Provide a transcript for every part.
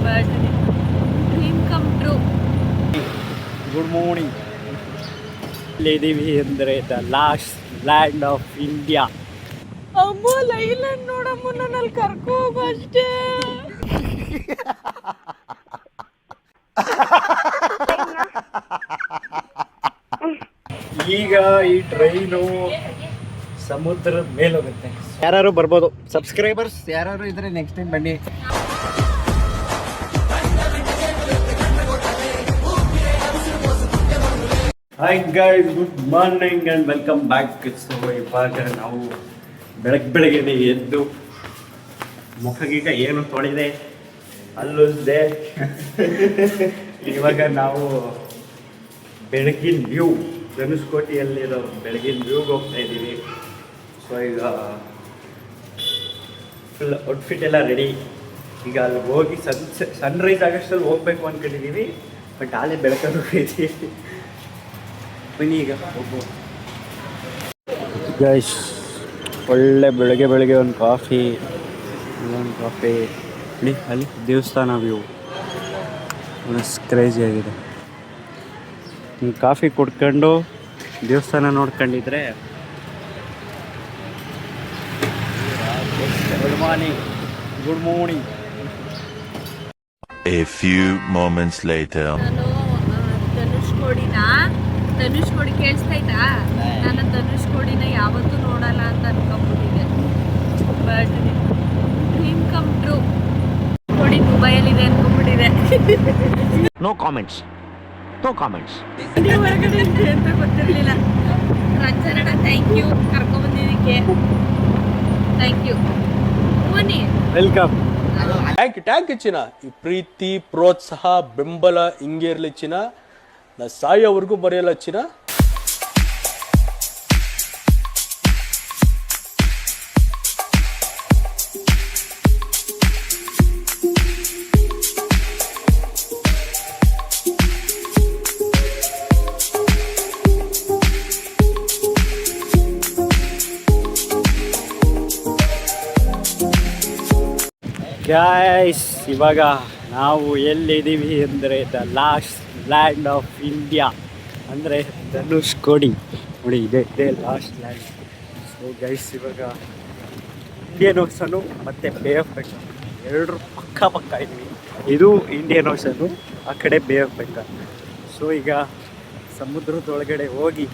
But dream come true. Good morning. ಇಲ್ಲಿದ್ದೀವಿ ಅಂದರೆ the last land of India. ಅಮ್ಮ Leyland ನೋಡಮ್ಮ, ನನ್ನಲ್ಲಿ ಕರ್ಕೊ ಹೋಗು ಅಷ್ಟೇ. ಈಗ ಈ ಟ್ರೈನು ಸಮುದ್ರದ ಮೇಲೆ ಹೋಗುತ್ತೆ. ಯಾರು ಬರ್ಬೋದು, ಸಬ್ಸ್ಕ್ರೈಬರ್ಸ್ ಯಾರು ಇದ್ರೆ ನೆಕ್ಸ್ಟ್ ಟೈಮ್ ಬನ್ನಿ. Hi guys, good morning and welcome back. So ಇವಾಗ ನಾವು ಬೆಳಗ್ಗೆ ಎದ್ದು ಮುಖಗೀಗ ಏನು ತೊಳೆದೆ ಅಲ್ಲುದ್ದೆ. ಇವಾಗ ನಾವು ಬೆಳಗಿನ ವ್ಯೂ, ಧನುಷ್ಕೋಟಿಯಲ್ಲಿರೋ ಬೆಳಗಿನ ವ್ಯೂಗೆ ಹೋಗ್ತಾ ಇದ್ದೀವಿ. ಸೊ ಈಗ ಫುಲ್ ಔಟ್ಫಿಟ್ ಎಲ್ಲ ರೆಡಿ. ಈಗ ಅಲ್ಲಿ ಹೋಗಿ ಸನ್ರೈಸ್ ಆಗೋಷ್ಟಲ್ಲಿ ಹೋಗ್ಬೇಕು ಅಂದ್ಕೊಂಡಿದ್ದೀವಿ. ಬಟ್ ಆಲೇ ಬೆಳಕಲ್ಲಿ ಹೋಗೈತಿ. ಬನ್ನಿ ಈಗ ಹೋಗ್ಬೋದು. ಗೈಸ್, ಒಳ್ಳೆ ಬೆಳಗ್ಗೆ ಒಂದು ಕಾಫಿ ಅಲ್ಲಿ ದೇವಸ್ಥಾನ ವ್ಯೂ ಕ್ರೇಜಿ ಆಗಿದೆ. ಕಾಫಿ ಕುಡ್ಕೊಂಡು ದೇವಸ್ಥಾನ ನೋಡ್ಕೊಂಡಿದ್ರೆ good morning. A few moments later. Dhanushkodi ಕೇಳಿಸ್ತಾಯ್ತಾ? ನಾನು ಧನುಷ್ಕೋಡಿನ ಯಾವತ್ತೂ ನೋಡಲ್ಲ ಅಂತ ಅನ್ಕೊಂಡ್ಬಿಟ್ಟಿದ್ದೆ. But dream come true. ನೋಡಿ, ದುಬೈಯಲ್ಲಿದೆ ಅನ್ಕೊಂಡ್ಬಿಟ್ಟಿದೆ. No comments. ಹೊರಗಡೆ ಇದೆ ಅಂತ ಗೊತ್ತಿರಲಿಲ್ಲ. ರಂಜನಣ್ಣ, ಥ್ಯಾಂಕ್ ಯು ಕರ್ಕೊಂಡ್ಬಂದಿದ್ದಕ್ಕೆ. Thank you. ಬನ್ನಿ, ವೆಲ್ಕಮ್. ಟ್ಯಾಂಕ್ ಚಿನ್ನ. ಈ ಪ್ರೀತಿ, ಪ್ರೋತ್ಸಾಹ, ಬೆಂಬಲ ಹಿಂಗೆ ಇರಲಿ ಚಿನ್ನ. ನಾ ಸಾಯೋವರೆಗೂ ಬರೆಯಲ್ಲ ಚಿನ್ನ. ಗೈಸ್, ಇವಾಗ ನಾವು ಎಲ್ಲಿದ್ದೀವಿ ಅಂದರೆ the last land of India ಅಂದರೆ ಧನುಷ್ಕೋಡಿ. ನೋಡಿ, ಇದೇ ಲಾಸ್ಟ್ ಲ್ಯಾಂಡ್. ಸೊ ಗೈಸ್, ಇವಾಗ ಇಂಡಿಯನ್ ಓಷನು ಮತ್ತು ಬೇ ಆಫ್ ಬೆಂಗಾಲ್ ಎರಡರೂ ಪಕ್ಕ ಇದ್ದೀವಿ. ಇದು ಇಂಡಿಯನ್ ಓಷನು, ಆ ಕಡೆ ಬೇ ಆಫ್ ಬೆಂಗಾಲ್. ಸೊ ಈಗ ಸಮುದ್ರದೊಳಗಡೆ ಹೋಗಿ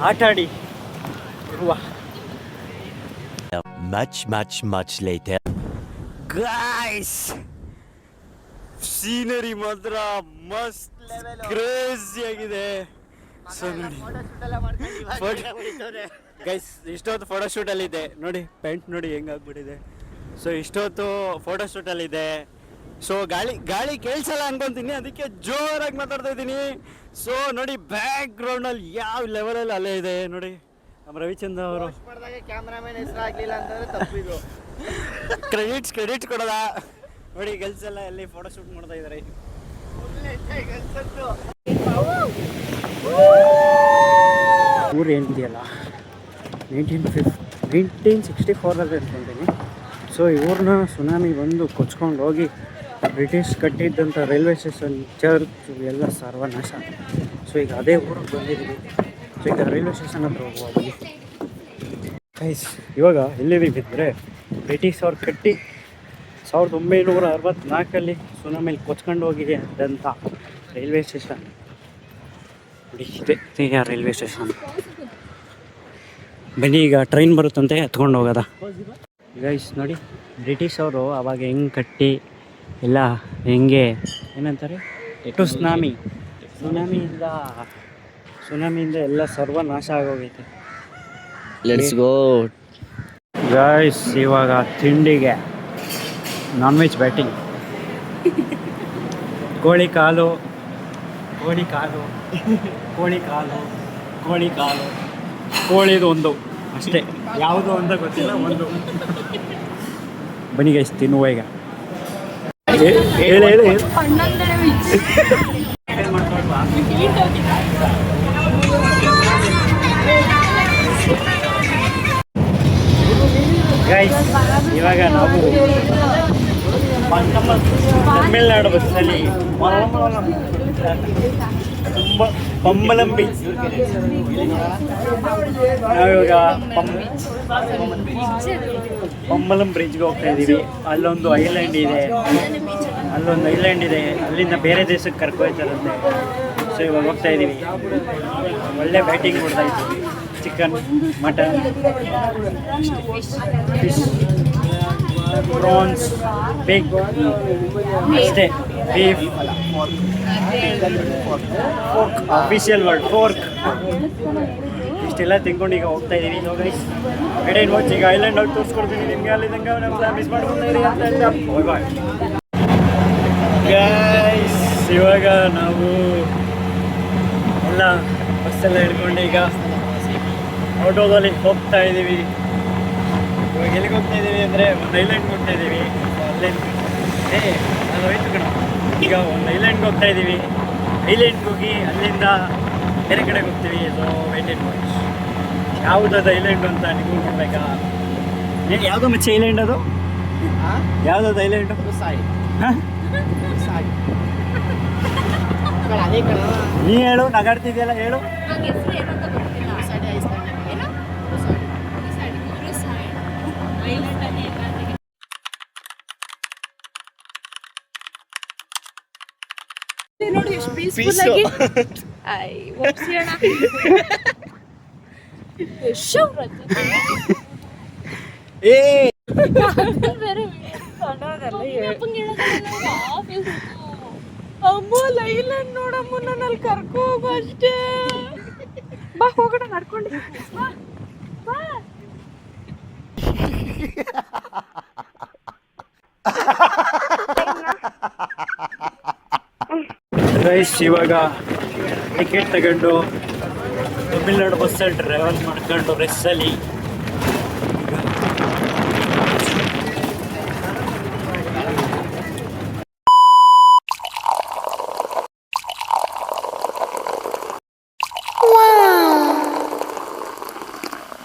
ಆಟಾಡಿ ಬರುವ. Much later. ಗೈಸ್, ಸೀನರಿ ಮಾತ್ರ ಮಸ್ತ್ ಕ್ರೇಜಿ ಆಗಿದೆ. ಸೊ ನೋಡಿ ಗೈಸ್, ಇಷ್ಟೊತ್ತು ಫೋಟೋಶೂಟಲ್ಲಿದೆ. ನೋಡಿ ಪೆಂಟ್ ನೋಡಿ ಹೆಂಗಾಗ್ಬಿಟ್ಟಿದೆ. ಸೊ ಇಷ್ಟೊತ್ತು ಫೋಟೋಶೂಟಲ್ಲಿದೆ. ಸೊ ಗಾಳಿ ಕೇಳಿಸಲ್ಲ ಅನ್ಕೊಂತೀನಿ, ಅದಕ್ಕೆ ಜೋರಾಗಿ ಮಾತಾಡ್ತಾ ಇದ್ದೀನಿ. ಸೊ ನೋಡಿ, ಬ್ಯಾಕ್ ಗ್ರೌಂಡಲ್ಲಿ ಯಾವ ಲೆವೆಲಲ್ಲಿ ಅಲ್ಲೇ ಇದೆ ನೋಡಿ. ನಮ್ಮ ರವಿಚಂದ್ರ ಅವರು ಕ್ಯಾಮ್ರಾಮನ್ ಹೆಸರು ಆಗ್ಲಿಲ್ಲ ಅಂತಂದ್ರೆ ತಪ್ಪಿದ್ರು. ಕ್ರೆಡಿಟ್ಸ್ ಕೊಡೋದ ನೋಡಿ. ಗರ್ಲ್ಸ್ ಎಲ್ಲ ಎಲ್ಲಿ ಫೋಟೋ ಶೂಟ್ ಮಾಡ್ತಾ ಇದ್ದಾರೆ. ಊರು ಏನಿದೆಯಲ್ಲ 1964 ಅನ್ಕೊಂತೀನಿ. ಸೊ ಇವ್ರನ್ನ ಸುನಾಮಿ ಬಂದು ಕೊಚ್ಕೊಂಡು ಹೋಗಿ ಬ್ರಿಟಿಷ್ ಕಟ್ಟಿದ್ದಂಥ ರೈಲ್ವೆ ಸ್ಟೇಷನ್, ಚರ್ಚ್ ಎಲ್ಲ ಸರ್ವನಾಶ. ಸೊ ಈಗ ಅದೇ ಊರಿಗೆ ಬಂದಿದ್ದೀವಿ. ಸೊ ಈಗ ರೈಲ್ವೆ ಸ್ಟೇಷನ್ ಹತ್ರ ಹೋಗುವ ಬನ್ನಿ. ಗೈಸ್, ಇವಾಗ ಎಲ್ಲಿದ್ದೀವಿ ಅಂದರೆ ಬ್ರಿಟಿಷ್ ಅವ್ರು ಕಟ್ಟಿ 1964 ಸುನಾಮಿಲಿ ಕೊಚ್ಕೊಂಡು ಹೋಗಿದೆ ಅಂತ ರೈಲ್ವೆ ಸ್ಟೇಷನ್. ನೋಡಿ, ಇದೆ ರೈಲ್ವೆ ಸ್ಟೇಷನ್. ಬನ್ನಿ, ಈಗ ಟ್ರೈನ್ ಬರುತ್ತಂತೆ, ಎತ್ಕೊಂಡು ಹೋಗೋದ. ಗೈಸ್ ನೋಡಿ, ಬ್ರಿಟಿಷ್ ಅವರು ಆವಾಗ ಹೆಂಗೆ ಕಟ್ಟಿ ಎಲ್ಲ ಹೆಂಗೆ ಏನಂತಾರೆ, ಸುನಾಮಿಯಿಂದ ಎಲ್ಲ ಸರ್ವನಾಶ ಆಗೋಗೈತೆ. Let's go. ಗೈಸ್, ಇವಾಗ ತಿಂಡಿಗೆ ನಾನ್ ವೆಜ್ ಬ್ಯಾಟಿಂಗ್. ಕೋಳಿ ಕಾಲು ಕೋಳಿದು ಒಂದು ಅಷ್ಟೇ, ಯಾವುದು ಅಂತ ಗೊತ್ತಿಲ್ಲ. ಒಂದು ಬನ್ನಿ ಗೈಸ್, ತಿನ್ನುವ ಈಗ. ಹೇಳಿ ಗೈಸ್, ಇವಾಗ ನಾವು ನಮ್ಮ ತಮಿಳ್ನಾಡು ಬಸ್ಸಲ್ಲಿ ಪಂಬಲಂ ಬೀಚ್. ನಾವಿವಾಗ ಪಂಬಲಂ ಬ್ರಿಡ್ಜ್ಗೆ ಹೋಗ್ತಾ ಇದ್ದೀವಿ. ಅಲ್ಲೊಂದು ಐಲ್ಯಾಂಡ್ ಇದೆ, ಅಲ್ಲಿಂದ ಬೇರೆ ದೇಶಕ್ಕೆ ಕರ್ಕೊಯ್ತಾರಂತೆ. ಸೊ ಇವಾಗ ಹೋಗ್ತಾ ಇದ್ದೀವಿ. ಒಳ್ಳೆ ಬ್ಯಾಟಿಂಗ್ ಕೊಡ್ತಾ ಇದ್ದೀವಿ. Chicken, mutton, fish, prawns, pig ಅಷ್ಟೇ, beef, pork, official word pork, ಇಷ್ಟೆಲ್ಲ ತಿನ್ಕೊಂಡು ಈಗ ಹೋಗ್ತಾ ಇದ್ದೀವಿ. So guys guide watch. ಈಗ ಐಲ್ಯಾಂಡ್ ಹೋಗಿ ತೋರಿಸ್ಕೊಡ್ತೀನಿ ನಿಮಗೆ. ಅಲ್ಲಿ ತನಕ ನಮ್ಮ ಮಿಸ್ ಮಾಡ್ಕೊತಾ ಇರಿ ಅಂತ ಹೇಳ್ತಾ ಬಾಯ್. ಗೈಸ್ ಇವಾಗ ನಾವು ಎಲ್ಲ ಬಸ್ಸೆಲ್ಲ ಹಿಡ್ಕೊಂಡು ಈಗ ಆಟೋದಲ್ಲಿ ಹೋಗ್ತಾ ಇದ್ದೀವಿ. ಇವಾಗ ಎಲ್ಲಿಗೆ ಹೋಗ್ತಾ ಇದ್ದೀವಿ ಅಂದರೆ ಒಂದು ಐಲ್ಯಾಂಡ್ಗೆ ಹೋಗ್ತಾ ಇದ್ದೀವಿ. ನಾನು ಹೋಯ್ತು ಕಣ. ಈಗ ಒಂದು ಐಲ್ಯಾಂಡ್ಗೆ ಹೋಗ್ತಾ ಇದ್ದೀವಿ. ಐಲ್ಯಾಂಡ್ಗೆ ಹೋಗಿ ಅಲ್ಲಿಂದ ಬೇರೆ ಕಡೆಗೆ ಹೋಗ್ತೀವಿ. So wait and watch. ಯಾವುದಾದ ಐಲ್ಯಾಂಡು ಅಂತ ನೀವು ನೋಡ್ಬೇಕಾ? ಯಾವುದೋ ಮಚ್ಚೆ ಐಲ್ಯಾಂಡ್ ಅದು? ಯಾವುದಾದ ಐಲ್ಯಾಂಡು? ಹಾಂ ಅದೇ ಕಣ. ನೀ ಹೇಳು, ನಗಾಡ್ತಿದ್ಯಲ್ಲ ಹೇಳು. ನೋಡಿ ಎಷ್ಟು ಪೀಸ್ಫುಲ್ ಆಗಿ ಒಪ್ಸಿಯೋಣ. ಏ ಅಮ್ಮೂಲ್ ಐಲ್ಯಾಂಡ್ ನೋಡಮ್ಮ, ನನ್ನಲ್ಲಿ ಕರ್ಕೊ ಹೋಗು ಅಷ್ಟೇ. ಬಾ ಹೋಗೋಣ ನಡ್ಕೊಂಡು. ಬಾ ಗೈಸ್ ಇವಾಗ ಟಿಕೆಟ್ ತಗೊಂಡು ತಮಿಳ್ನಾಡು ಬಸ್ಸಲ್ಲಿ ಟ್ರಾವೆಲ್ ಮಾಡ್ಕೊಂಡು ರೆಸ್ಸಲ್ಲಿ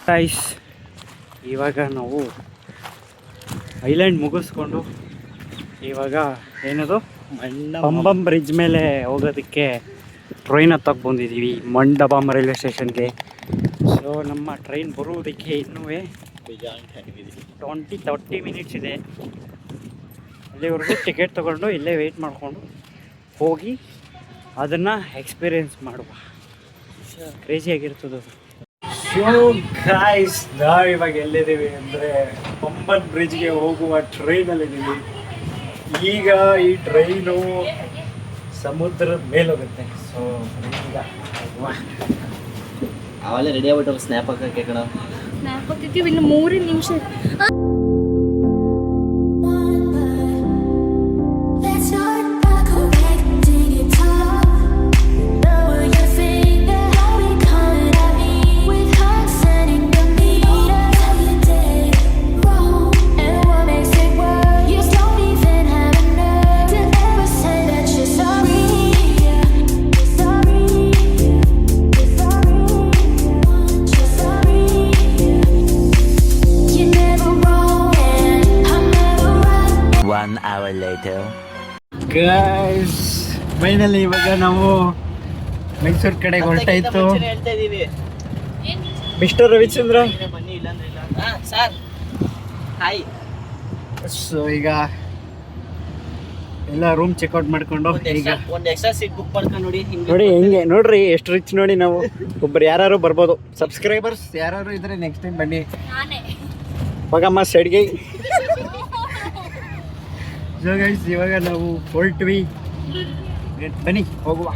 ಗೈಸ್ ಇವಾಗ ನಾವು ಐಲ್ಯಾಂಡ್ ಮುಗಿಸ್ಕೊಂಡು ಇವಾಗ ಏನದು ಪಂಬಂ ಬ್ರಿಡ್ಜ್ ಮೇಲೆ ಹೋಗೋದಕ್ಕೆ ಟ್ರೈನ್ ಹತ್ತಕ್ಕೆ ಬಂದಿದ್ದೀವಿ ಮಂಡಬಂ ರೈಲ್ವೆ ಸ್ಟೇಷನ್ಗೆ. ಸೊ ನಮ್ಮ ಟ್ರೈನ್ ಬರುವುದಕ್ಕೆ ಇನ್ನೂ 20-30 ಮಿನಿಟ್ಸ್ ಇದೆ. ಅಲ್ಲಿವರೆಗೂ ಟಿಕೆಟ್ ತೊಗೊಂಡು ಇಲ್ಲೇ ವೆಯ್ಟ್ ಮಾಡಿಕೊಂಡು ಹೋಗಿ ಅದನ್ನು ಎಕ್ಸ್ಪೀರಿಯೆನ್ಸ್ ಮಾಡುವ. ಕ್ರೇಜಿಯಾಗಿರ್ತದೆ ಅದು. ಸೊ ಗೈಸ್ ನಾವು ಇವಾಗ ಎಲ್ಲಿದ್ದೀವಿ ಅಂದರೆ ಪಂಬನ್ ಬ್ರಿಡ್ಜ್ಗೆ ಹೋಗುವ ಟ್ರೈನಲ್ಲಿದ್ದೀವಿ. ಈಗ ಈ ಟ್ರೈನು ಸಮುದ್ರದ ಮೇಲೆ ಹೋಗುತ್ತೆ. ಸೊ ಈಗ ಅವೆಲ್ಲ ರೆಡಿ ಆಗ್ಬಿಟ್ಟು ಸ್ನ್ಯಾಪ್ ಹಾಕಕ್ಕೆ ಕಣ. ಸ್ನ್ಯಾಪ್ ಹಾಕಿದ್ದೀವಿ, ಇನ್ನು 3 ನಿಮಿಷ. ಗೈಸ್ ಫೈನಲಿ ಇವಾಗ ನಾವು ಮೈಸೂರು ಕಡೆಗೆ ಹೊರಟಾಯ್ತು. ಹೇಳ್ತಾ ಇದೀವಿ ಮಿಸ್ಟರ್ ರವಿಚಂದ್ರ. ಬನ್ನಿ, ಇಲ್ಲಾಂದ್ರೆ ಇಲ್ಲ ಸರ್. ಹಾಯ್. ಸೊ ಈಗ ಎಲ್ಲ ರೂಮ್ ಚೆಕ್ಔಟ್ ಮಾಡ್ಕೊಂಡು ಈಗ ಒಂದು ಎಕ್ಸ್ಟ್ರಾ ಸೀಟ್ ಬುಕ್ ಮಾಡ್ಕೊಂಡು ನೋಡಿ. ನೋಡಿ ಹೆಂಗೆ ನೋಡ್ರಿ ಎಷ್ಟು ರಿಚ್ ನೋಡಿ. ನಾವು ಒಬ್ಬರು ಯಾರು ಬರ್ಬೋದು, ಸಬ್ಸ್ಕ್ರೈಬರ್ಸ್ ಯಾರು ಇದ್ರೆ ನೆಕ್ಸ್ಟ್ ಟೈಮ್ ಬನ್ನಿ. ಹೋಗಮ್ಮ ಸೈಡ್ಗೆ. ಸೊ ಗೈಸ್ ಇವಾಗ ನಾವು ಹೊರಟ್ವಿ, ಬನ್ನಿ ಹೋಗುವ.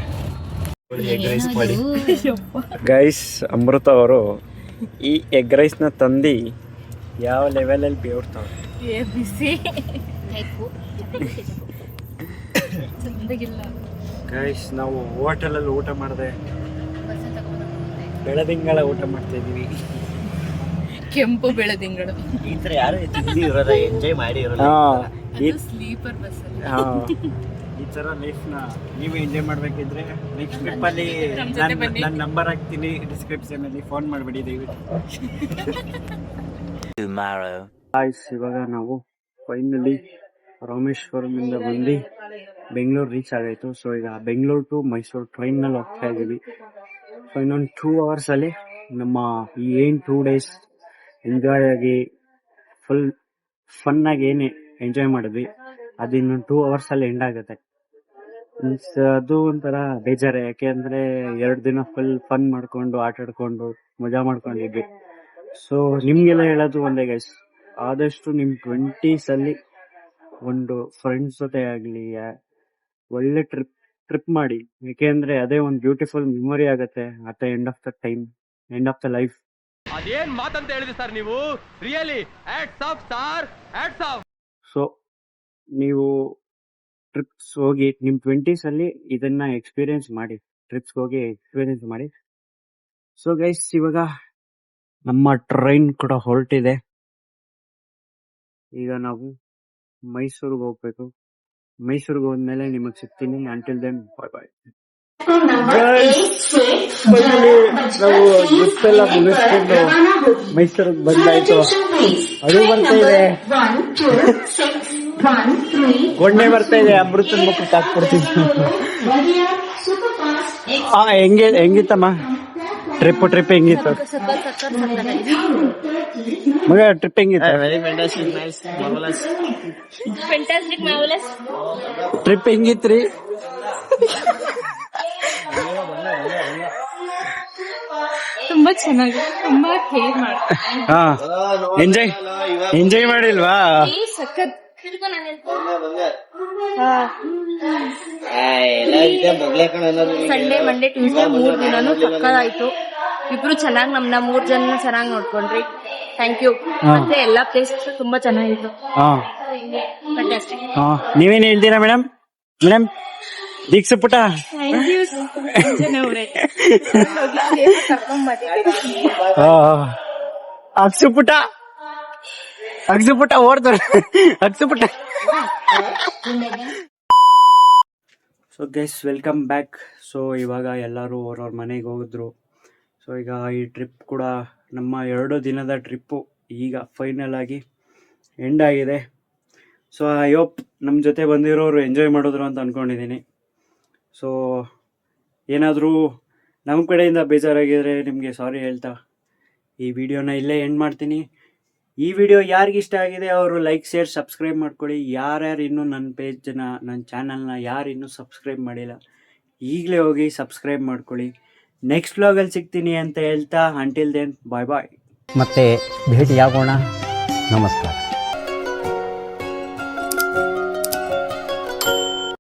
ಎಗ್ ರೈಸ್ ಮಾಡಿ ಗೈಸ್. ಅಮೃತ ಅವರು ಈ ಎಗ್ ರೈಸ್ನ ತಂದು ಯಾವ ಲೆವೆಲಲ್ಲಿ ಬೇವ್ರ್ತಾವೆ. ಬಿಸಿ ಗೈಸ್ ನಾವು ಹೋಟೆಲಲ್ಲಿ ಊಟ ಮಾಡಿದೆ, ಬೆಳದಿಂಗಳ ಊಟ ಮಾಡ್ತಾ ಇದ್ದೀವಿ. ಕೆಂಪು ಬೆಳದಿಂಗಳು. ಈ ಥರ ಯಾರು ಇರೋದ ಎಂಜಾಯ್ ಮಾಡಿ ಇರೋಲ್ಲ. Sleeper bus. ಈ ಥರ ಲೈಫ್ನ ನೀವು ಎಂಜಾಯ್ ಮಾಡಬೇಕಿದ್ರೆ ನೆಕ್ಸ್ಟ್ ಟ್ರಿಪ್ಪಲ್ಲಿ ನನ್ನ ನಂಬರ್ ಹಾಕ್ತೀನಿ ಡಿಸ್ಕ್ರಿಪ್ಷನಲ್ಲಿ, ಫೋನ್ ಮಾಡಿಬಿಡಿ ದಯವಿಟ್ಟು. Tomorrow. ಆಯ್ಸ್ ಇವಾಗ ನಾವು ಫೈನಲಿ ರಾಮೇಶ್ವರಮಿಂದ ಬಂದು ಬೆಂಗಳೂರು ರೀಚ್ ಆಗಾಯಿತು. ಸೊ ಈಗ ಬೆಂಗಳೂರು ಟು ಮೈಸೂರು ಟ್ರೈನ್ನಲ್ಲಿ ಹೋಗ್ತಾ ಇದ್ದೀವಿ. ಸೊ ಇನ್ನೊಂದು 2 ಅವರ್ಸಲ್ಲಿ ನಮ್ಮ ಈ 2 ಡೇಸ್ ಎಂಜಾಯ್ ಆಗಿ ಫುಲ್ ಫನ್ನಾಗಿ ಏನು ಎಂಜಾಯ್ ಮಾಡಿದ್ವಿ ಅದು ಇನ್ನೊಂದು 2 ಅವರ್ಸಲ್ಲಿ ಎಂಡ್ ಆಗುತ್ತೆ. ಮೀನ್ಸ್ ಅದು ಒಂಥರ ಬೇಜಾರೆ, ಯಾಕೆ ಅಂದರೆ 2 ದಿನ ಫುಲ್ ಫನ್ ಮಾಡಿಕೊಂಡು ಆಟಾಡ್ಕೊಂಡು ಮಜಾ ಮಾಡ್ಕೊಂಡಿದ್ವಿ. ಸೊ ನಿಮಗೆಲ್ಲ ಹೇಳೋದು ಒಂದೇ ಗೈಸ್, ಆದಷ್ಟು ನಿಮ್ಮ 20ಸಲ್ಲಿ ಒಂದು ಫ್ರೆಂಡ್ಸ್ ಜೊತೆ ಆಗಲಿ ಒಳ್ಳೆ ಟ್ರಿಪ್ ಮಾಡಿ, ಯಾಕೆಂದರೆ ಅದೇ ಒಂದು ಬ್ಯೂಟಿಫುಲ್ ಮೆಮೊರಿ ಆಗುತ್ತೆ at the end of the time, end of the life. ಅದೇನ್ ಮಾತಂತ ಹೇಳಿದ್ರಿ ಸರ್ ನೀವು, really hats off sir, hats off. So ನೀವು ಟ್ರಿಪ್ಸ್ ಹೋಗಿ ನಿಮ್ಮ 20ಸಲ್ಲಿ ಇದನ್ನ ಎಕ್ಸ್ಪೀರಿಯನ್ಸ್ ಮಾಡಿ, ಟ್ರಿಪ್ಸ್ಗೆ ಹೋಗಿ ಎಕ್ಸ್ಪೀರಿಯನ್ಸ್ ಮಾಡಿ. ಸೊ ಗೈಸ್, ಇವಾಗ ನಮ್ಮ ಟ್ರೈನ್ ಕೂಡ ಹೊರಟಿದೆ. ಈಗ ನಾವು ಮೈಸೂರಿಗೆ ಹೋಗ್ಬೇಕು. ಮೈಸೂರಿಗೆ ಹೋದ್ಮೇಲೆ ನಿಮಗೆ ಸಿಗ್ತೀನಿ. ಅಂಟಿಲ್ ದೆನ್ ಬಾಯ್ ಬಾಯ್. ನಾವು ಟ್ರಿಪ್ ಎಲ್ಲ ಮುಗಿಸ್ಕೊಂಡು ಮೈಸೂರಿಗೆ ಬಂದಾಯ್ತು. ಅದು ಬರ್ತಾ ಇದೆ, ಗೊಂಡೆ ಬರ್ತಾ ಇದೆ, ಅಮೃತನ ಮುಖಕ್ಕೆ ಹಾಕ್ಬಿಡ್ತೀನಿ. ಹೆಂಗಿತ್ತಮ್ಮ ಟ್ರಿಪ್ ಹೆಂಗಿತ್ತು ಮಗ? ಟ್ರಿಪ್ ಹೆಂಗಿತ್ತು? ಟ್ರಿಪ್ ಹೆಂಗಿತ್ರಿ? ತುಂಬಾ ಚೆನ್ನಾಗಿದೆ, ತುಂಬಾ ಕೇರ್ ಮಾಡ್ತಾರೆ. ಹಾ, ಎಂಜಾಯ್ ಮಾಡಿಲ್ವಾ? ಸಖತ್ ಸಂಡೇ ಮಂಡೇ ಟ್ಯೂಸ್ಡೇ 3 ದಿನಾನು ಸಕ್ಕದಾಯ್ತು. ಇಬ್ರು ಚೆನ್ನಾಗಿ ನಮ್ನ 3 ಜನ ಚೆನ್ನಾಗಿ ನೋಡ್ಕೊಂಡ್ರಿ. Thank you. ಮತ್ತೆ ಎಲ್ಲಾ ಪ್ಲೇಸಸ್ ತುಂಬಾ ಚೆನ್ನಾಗಿತ್ತು. ಫ್ಯಾಂಟಾಸ್ಟಿಕ್. ನೀವೇನ್ ಹೇಳ್ತೀರಾ ಮೇಡಮ್? ದೀಕ್ಷಾ ಪುಟ, ಥ್ಯಾಂಕ್ ಯು ಅವರೇ. ಅಕ್ಸುಪುಟ ಓಡ್ತಾರೆ. ಅಕ್ಸುಪುಟ. So guys, welcome back. So ಇವಾಗ ಎಲ್ಲರೂ ಅವ್ರವ್ರ ಮನೆಗೆ ಹೋಗಿದ್ರು. ಸೊ ಈಗ ಈ ಟ್ರಿಪ್ ಕೂಡ ನಮ್ಮ 2 ದಿನದ ಟ್ರಿಪ್ಪು ಈಗ ಫೈನಲ್ ಆಗಿ ಎಂಡ್ ಆಗಿದೆ. ಸೊ ಐ ಹೋಪ್ ನಮ್ಮ ಜೊತೆ ಬಂದಿರೋರು ಎಂಜಾಯ್ ಮಾಡಿದ್ರು ಅಂತ ಅಂದ್ಕೊಂಡಿದ್ದೀನಿ. ಸೊ ಏನಾದರೂ ನಮ್ಮ ಕಡೆಯಿಂದ ಬೇಜಾರಾಗಿದ್ರೆ ನಿಮಗೆ ಸಾರಿ ಹೇಳ್ತಾ ಈ ವಿಡಿಯೋನ ಇಲ್ಲೇ ಎಂಡ್ ಮಾಡ್ತೀನಿ. ಈ ವಿಡಿಯೋ ಯಾರಿಗಿಷ್ಟ ಆಗಿದೆ ಅವರು ಲೈಕ್, ಶೇರ್, ಸಬ್ಸ್ಕ್ರೈಬ್ ಮಾಡ್ಕೊಳ್ಳಿ. ಯಾರ್ಯಾರು ಇನ್ನೂ ನನ್ನ ಚಾನಲ್ನ ಯಾರು ಇನ್ನೂ ಸಬ್ಸ್ಕ್ರೈಬ್ ಮಾಡಿಲ್ಲ, ಈಗಲೇ ಹೋಗಿ ಸಬ್ಸ್ಕ್ರೈಬ್ ಮಾಡ್ಕೊಳ್ಳಿ. ನೆಕ್ಸ್ಟ್ ವ್ಲಾಗಲ್ಲಿ ಸಿಗ್ತೀನಿ ಅಂತ ಹೇಳ್ತಾ ಅಂಟಿಲ್ ದೆನ್ ಬಾಯ್ ಬಾಯ್. ಮತ್ತೆ ಭೇಟಿಯಾಗೋಣ. ನಮಸ್ಕಾರ.